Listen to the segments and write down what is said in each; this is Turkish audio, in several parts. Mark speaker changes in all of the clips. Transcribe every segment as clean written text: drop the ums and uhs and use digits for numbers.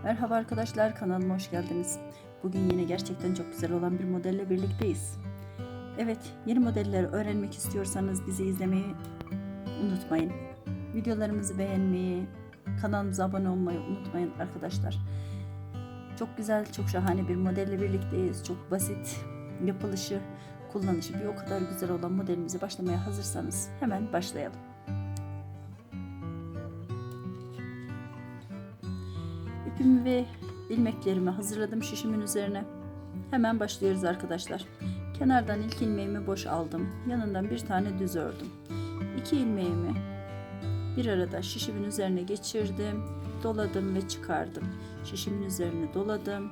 Speaker 1: Merhaba arkadaşlar, kanalıma hoş geldiniz. Bugün yine gerçekten çok güzel olan bir modelle birlikteyiz. Evet, yeni modelleri öğrenmek istiyorsanız bizi izlemeyi unutmayın. Videolarımızı beğenmeyi, kanalımıza abone olmayı unutmayın arkadaşlar. Çok güzel, çok şahane bir modelle birlikteyiz. Çok basit, yapılışı, kullanışı bir o kadar güzel olan modelimize başlamaya hazırsanız hemen başlayalım. İpimi ve ilmeklerimi hazırladım şişimin üzerine. Hemen başlıyoruz arkadaşlar. Kenardan ilk ilmeğimi boş aldım. Yanından bir tane düz ördüm. İki ilmeğimi bir arada şişimin üzerine geçirdim. Doladım ve çıkardım. Şişimin üzerine doladım.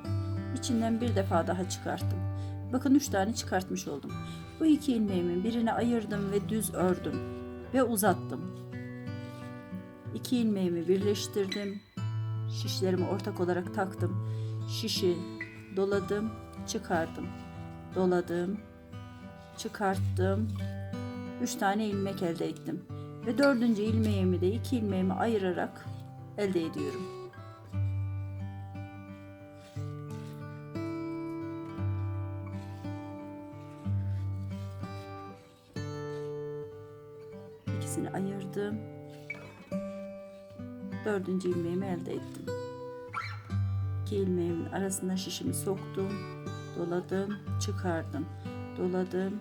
Speaker 1: İçinden bir defa daha çıkarttım. Bakın 3 tane çıkartmış oldum. Bu iki ilmeğimin birini ayırdım ve düz ördüm. Ve uzattım. İki ilmeğimi birleştirdim. Şişlerimi ortak olarak taktım. Şişi doladım, çıkardım. Doladım, çıkarttım. 3 tane ilmek elde ettim. Ve 4. ilmeğimi de 2 ilmeğimi ayırarak elde ediyorum. İkisini ayırdım. 4. ilmeğimi elde ettim. 2 ilmeğimin arasına şişimi soktum. Doladım, çıkardım. Doladım.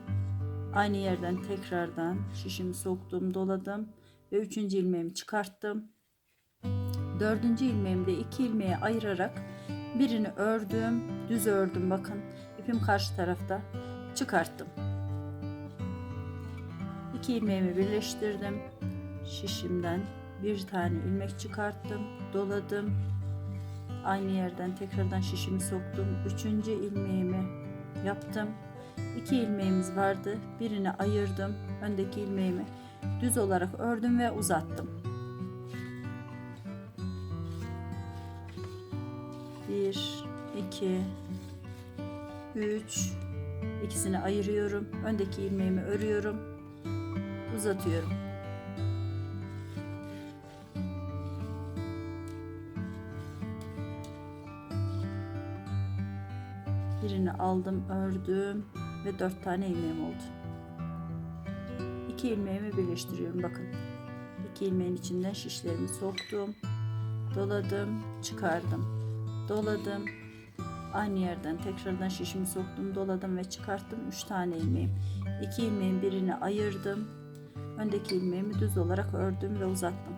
Speaker 1: Aynı yerden tekrardan şişimi soktum, doladım ve 3. ilmeğimi çıkarttım. 4. ilmeğimi de 2 ilmeğe ayırarak birini ördüm, düz ördüm. Bakın ipim karşı tarafta, çıkarttım. 2 ilmeğimi birleştirdim. Şişimden bir tane ilmek çıkarttım, doladım. Aynı yerden tekrardan şişimi soktum. 3. ilmeğimi yaptım. 2 ilmeğimiz vardı. Birini ayırdım. Öndeki ilmeğimi düz olarak ördüm ve uzattım. 1, 2, 3. İkisini ayırıyorum. Öndeki ilmeğimi örüyorum. Uzatıyorum. Birini aldım, ördüm ve 4 tane ilmeğim oldu. 2 ilmeğimi birleştiriyorum. Bakın. 2 ilmeğin içinden şişlerimi soktum. Doladım, çıkardım. Doladım. Aynı yerden tekrardan şişimi soktum, doladım ve çıkarttım. 3 tane ilmeğim. 2 ilmeğin birini ayırdım. Öndeki ilmeğimi düz olarak ördüm ve uzattım.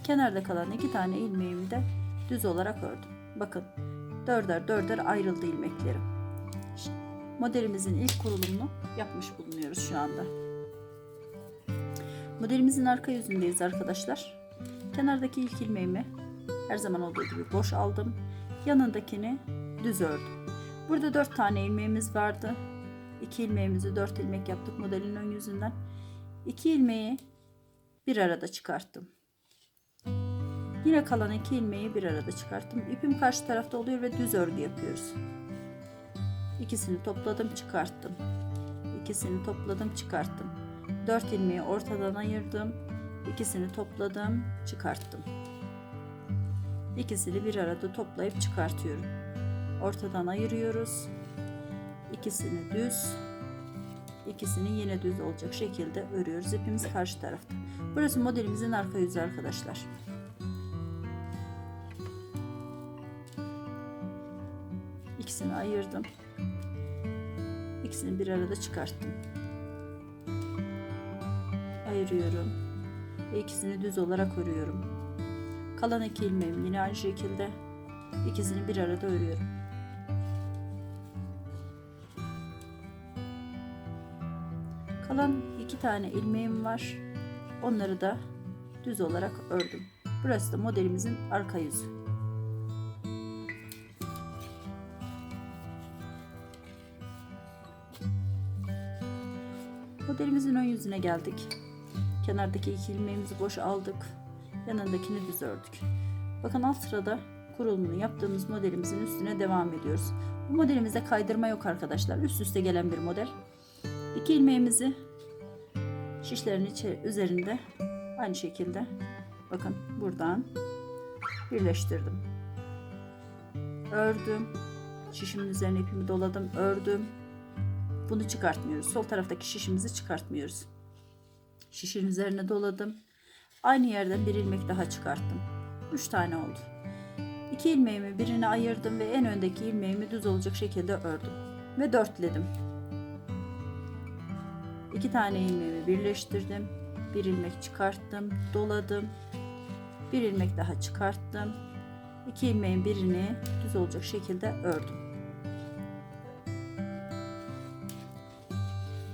Speaker 1: Kenarda kalan 2 tane ilmeğimi de düz olarak ördüm. Bakın. Dörder dörder ayrıldı ilmeklerim. Modelimizin ilk kurulumunu yapmış bulunuyoruz şu anda. Modelimizin arka yüzündeyiz arkadaşlar. Kenardaki ilk ilmeğimi her zaman olduğu gibi boş aldım. Yanındakini düz ördüm. Burada 4 tane ilmeğimiz vardı. 2 ilmeğimizi 4 ilmek yaptık modelin ön yüzünden. 2 ilmeği bir arada çıkarttım. Yine kalan 2 ilmeği bir arada çıkarttım. İpim karşı tarafta oluyor ve düz örgü yapıyoruz. İkisini topladım, çıkarttım. İkisini topladım, çıkarttım. 4 ilmeği ortadan ayırdım. İkisini topladım, çıkarttım. İkisini bir arada toplayıp çıkartıyorum. Ortadan ayırıyoruz. İkisini düz, ikisini yine düz olacak şekilde örüyoruz. İpimiz karşı tarafta. Burası modelimizin arka yüzü arkadaşlar. İkisini ayırdım. İkisini bir arada çıkarttım. Ayırıyorum. Ve ikisini düz olarak örüyorum. Kalan 2 ilmeğimi yine aynı şekilde ikisini bir arada örüyorum. Kalan 2 tane ilmeğim var. Onları da düz olarak ördüm. Burası da modelimizin arka yüzü. Modelimizin ön yüzüne geldik. Kenardaki 2 ilmeğimizi boş aldık. Yanındakini düz ördük. Bakın alt sırada kurulumunu yaptığımız modelimizin üstüne devam ediyoruz. Bu modelimizde kaydırma yok arkadaşlar. Üst üste gelen bir model. 2 ilmeğimizi şişlerin üzerinde aynı şekilde bakın buradan birleştirdim. ördüm. Şişimin üzerine ipimi doladım, ördüm. Bunu çıkartmıyoruz. Sol taraftaki şişimizi çıkartmıyoruz. Şişin üzerine doladım. Aynı yerden bir ilmek daha çıkarttım. 3 tane oldu. 2 ilmeğimi birine ayırdım ve en öndeki ilmeğimi düz olacak şekilde ördüm ve dörtledim. 2 tane ilmeğimi birleştirdim. Bir ilmek çıkarttım, doladım. Bir ilmek daha çıkarttım. 2 ilmeğin birini düz olacak şekilde ördüm.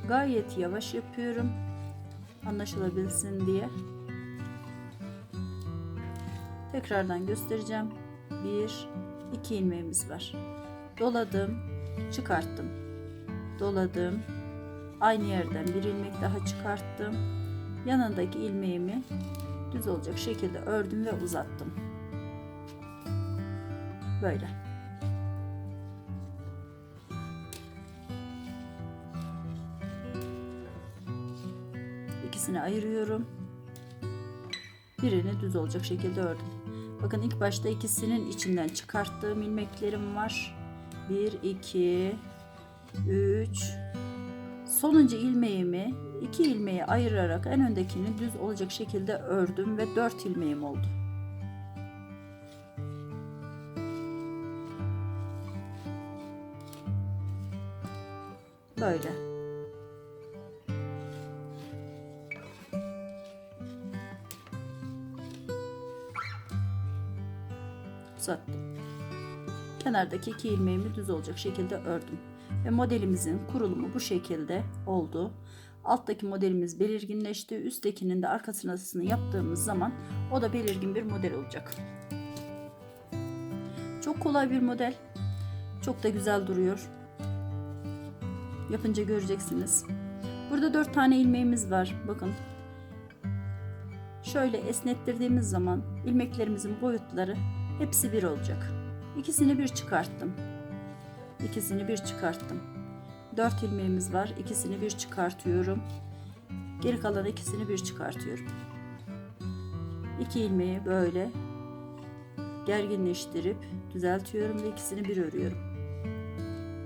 Speaker 1: Gayet yavaş yapıyorum, anlaşılabilsin diye. Tekrardan göstereceğim. 1 2 ilmeğimiz var. Doladım, çıkarttım. Doladım. Aynı yerden bir ilmek daha çıkarttım. Yanındaki ilmeğimi düz olacak şekilde ördüm ve uzattım. Böyle. İkisini ayırıyorum. Birini düz olacak şekilde ördüm. Bakın ilk başta ikisinin içinden çıkarttığım ilmeklerim var. 1 2 3. Sonuncu ilmeğimi 2 ilmeği ayırarak en öndekini düz olacak şekilde ördüm ve 4 ilmeğim oldu. Böyle. Uzattım. Kenardaki 2 ilmeğimi düz olacak şekilde ördüm. Ve modelimizin kurulumu bu şekilde oldu. Alttaki modelimiz belirginleşti. Üsttekinin de arkasını yaptığımız zaman o da belirgin bir model olacak. Çok kolay bir model. Çok da güzel duruyor. Yapınca göreceksiniz. Burada 4 tane ilmeğimiz var. Bakın. Şöyle esnettirdiğimiz zaman ilmeklerimizin boyutları hepsi bir olacak. İkisini bir çıkarttım. İkisini bir çıkarttım. 4 ilmeğimiz var. İkisini bir çıkartıyorum. Geri kalan ikisini bir çıkartıyorum. 2 ilmeği böyle gerginleştirip düzeltiyorum ve ikisini bir örüyorum.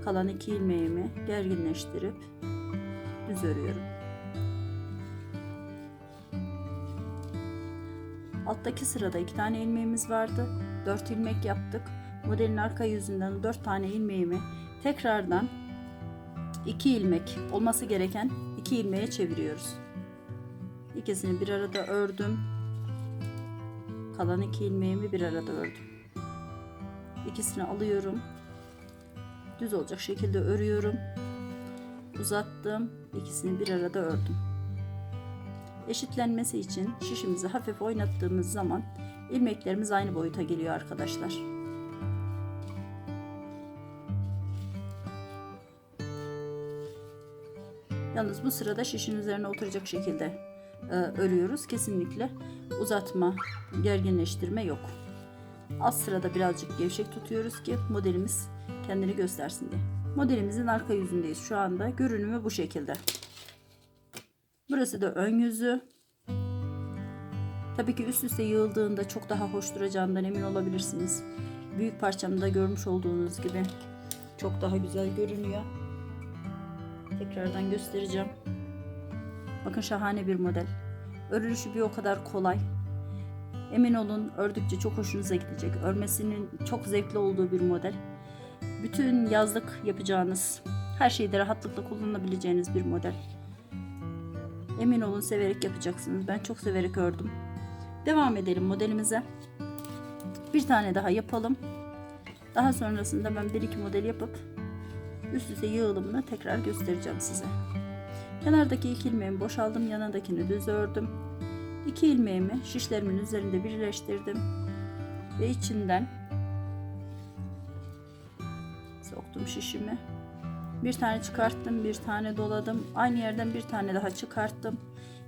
Speaker 1: Kalan 2 ilmeğimi gerginleştirip düz örüyorum. Alttaki sırada 2 tane ilmeğimiz vardı. 4 ilmek yaptık. Modelin arka yüzünden 4 tane ilmeğimi tekrardan 2 ilmek olması gereken 2 ilmeğe çeviriyoruz. İkisini bir arada ördüm. Kalan 2 ilmeğimi bir arada ördüm. İkisini alıyorum. Düz olacak şekilde örüyorum. Uzattım. İkisini bir arada ördüm. Eşitlenmesi için şişimizi hafif oynattığımız zaman ilmeklerimiz aynı boyuta geliyor arkadaşlar. Yalnız bu sırada şişin üzerine oturacak şekilde örüyoruz. Kesinlikle uzatma, gerginleştirme yok. Alt sırada birazcık gevşek tutuyoruz ki modelimiz kendini göstersin diye. Modelimizin arka yüzündeyiz şu anda. Görünümü bu şekilde. Burası da ön yüzü. Tabii ki üst üste yığıldığında çok daha hoş duracağından emin olabilirsiniz. Büyük parçamda görmüş olduğunuz gibi çok daha güzel görünüyor. Tekrardan göstereceğim. Bakın şahane bir model. Örülüşü bir o kadar kolay. Emin olun ördükçe çok hoşunuza gidecek. Örmesinin çok zevkli olduğu bir model. Bütün yazlık yapacağınız, her şeyde rahatlıkla kullanabileceğiniz bir model. Emin olun severek yapacaksınız. Ben çok severek ördüm. Devam edelim modelimize. Bir tane daha yapalım. Daha sonrasında ben 1-2 model yapıp üst üste yığılımını tekrar göstereceğim size. Kenardaki 2 ilmeğimi boşaldım. Yanındakini düz ördüm. 2 ilmeğimi şişlerimin üzerinde birleştirdim. Ve içinden soktum şişimi. Bir tane çıkarttım, bir tane doladım. Aynı yerden bir tane daha çıkarttım.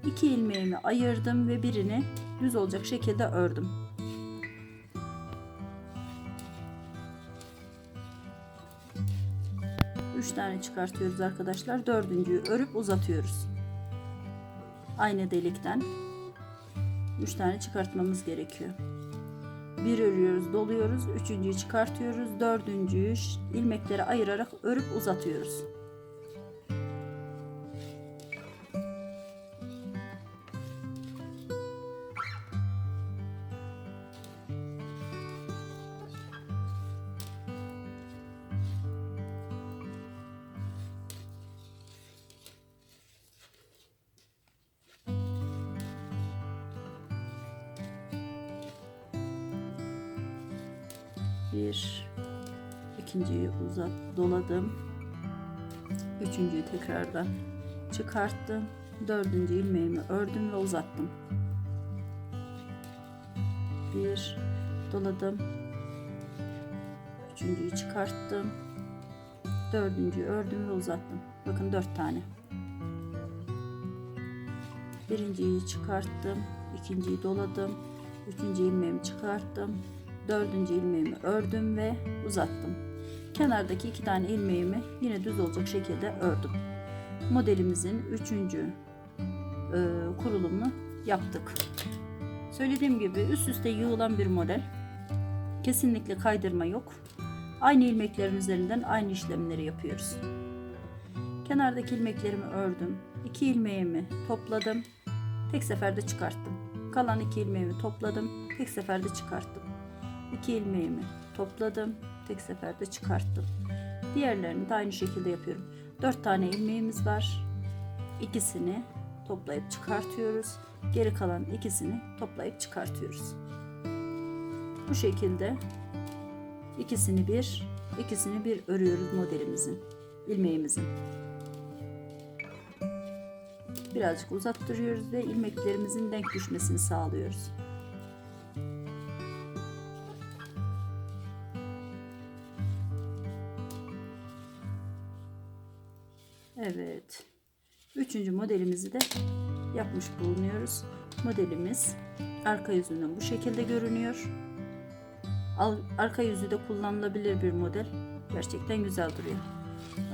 Speaker 1: 2 ilmeğimi ayırdım ve birini düz olacak şekilde ördüm. Üç tane çıkartıyoruz arkadaşlar. Dördüncüyü örüp uzatıyoruz. Aynı delikten 3 tane çıkartmamız gerekiyor. Bir örüyoruz, doluyoruz, üçüncüyü çıkartıyoruz, dördüncüyü ilmekleri ayırarak örüp uzatıyoruz. Bir, ikinciyi doladım, üçüncüyü tekrardan çıkarttım, dördüncü ilmeğimi ördüm ve uzattım. Bir doladım, üçüncüyü çıkarttım, dördüncüyü ördüm ve uzattım. Bakın 4 tane. Birinciyi çıkarttım, ikinciyi doladım, üçüncü ilmeğimi çıkarttım, dördüncü ilmeğimi ördüm ve uzattım. Kenardaki 2 tane ilmeğimi yine düz olacak şekilde ördüm. Modelimizin 3. kurulumunu yaptık. Söylediğim gibi üst üste yığılan bir model. Kesinlikle kaydırma yok. Aynı ilmeklerin üzerinden aynı işlemleri yapıyoruz. Kenardaki ilmeklerimi ördüm. 2 ilmeğimi topladım. Tek seferde çıkarttım. Kalan 2 ilmeğimi topladım. Tek seferde çıkarttım. 2 ilmeğimi topladım. Tek seferde çıkarttım. Diğerlerini de aynı şekilde yapıyorum. 4 tane ilmeğimiz var. İkisini toplayıp çıkartıyoruz. Geri kalan ikisini toplayıp çıkartıyoruz. Bu şekilde ikisini bir örüyoruz modelimizin, ilmeğimizin. Birazcık uzattırıyoruz ve ilmeklerimizin denk düşmesini sağlıyoruz. Evet. 3. modelimizi de yapmış bulunuyoruz. Modelimiz arka yüzünden bu şekilde görünüyor. Arka yüzü de kullanılabilir bir model. Gerçekten güzel duruyor.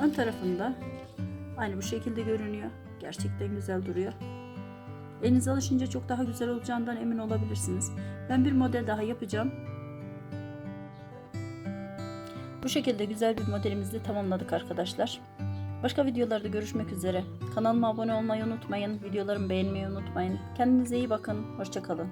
Speaker 1: Ön tarafında aynı bu şekilde görünüyor. Gerçekten güzel duruyor. Eliniz alışınca çok daha güzel olacağından emin olabilirsiniz. Ben bir model daha yapacağım. Bu şekilde güzel bir modelimizi tamamladık arkadaşlar. Başka videolarda görüşmek üzere. Kanalıma abone olmayı unutmayın. Videolarımı beğenmeyi unutmayın. Kendinize iyi bakın. Hoşça kalın.